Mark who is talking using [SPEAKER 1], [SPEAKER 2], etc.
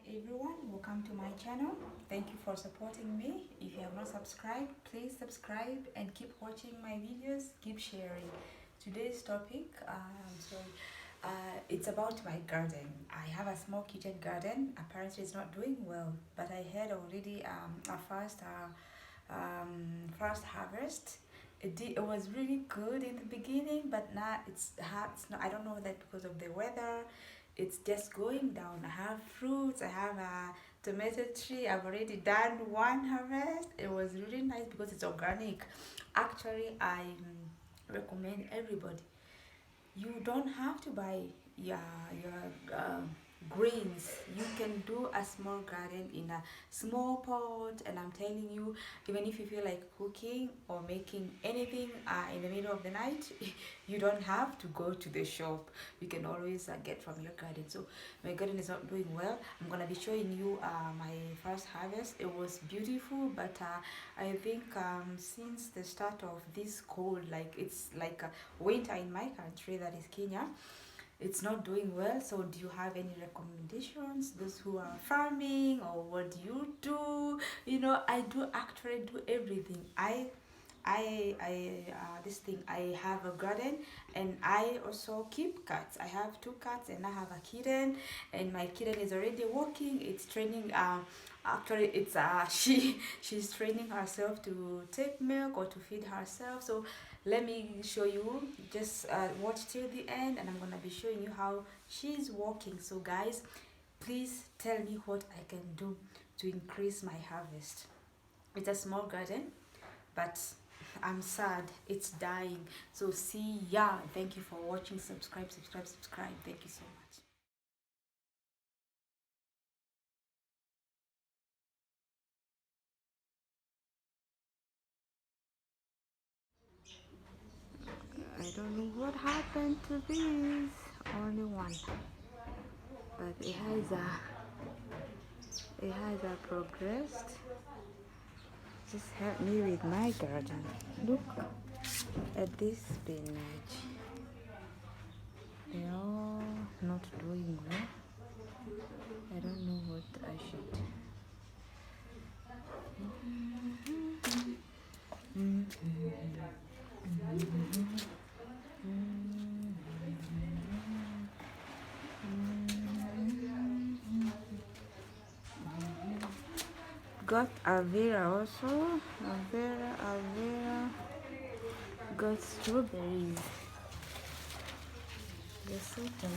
[SPEAKER 1] everyone, welcome to my channel. Thank you for supporting me. If you have not subscribed, please subscribe and keep watching my videos, keep sharing. Today's topic, it's about my garden. I have a small kitchen garden. Apparently it's not doing well, but I had already a first harvest. It was really good in the beginning, but now it's not. I don't know that because of the weather, it's just going down. I have fruits. I have a tomato tree. I've already done one harvest. It was really nice because it's organic. Actually, I recommend everybody, you don't have to buy your greens. You can do a small garden in a small pot, and I'm telling you, even if you feel like cooking or making anything in the middle of the night, you don't have to go to the shop. You can always get from your garden. So my garden is not doing well. I'm gonna be showing you my first harvest. It was beautiful, but I think since the start of this cold, like it's like winter in my country, that is Kenya, it's not doing well. So do you have any recommendations, those who are farming, or what do you do? I do actually do everything. This thing, I have a garden, and I also keep cats. I have two cats, and I have a kitten, and my kitten is already walking. It's training. Actually, it's she's training herself to take milk or to feed herself. So let me show you. Just watch till the end, and I'm gonna be showing you how she's walking. So guys, please tell me what I can do to increase my harvest. It's a small garden, but I'm sad it's dying. So see ya. Thank you for watching. Subscribe. Thank you so much. I don't know what happened to this. Only one, but it has progressed. Just help me with my garden. Look at this spinach. They are not doing well. I don't know what I should. Got Avera also. Avera. Got strawberries. They're so fun.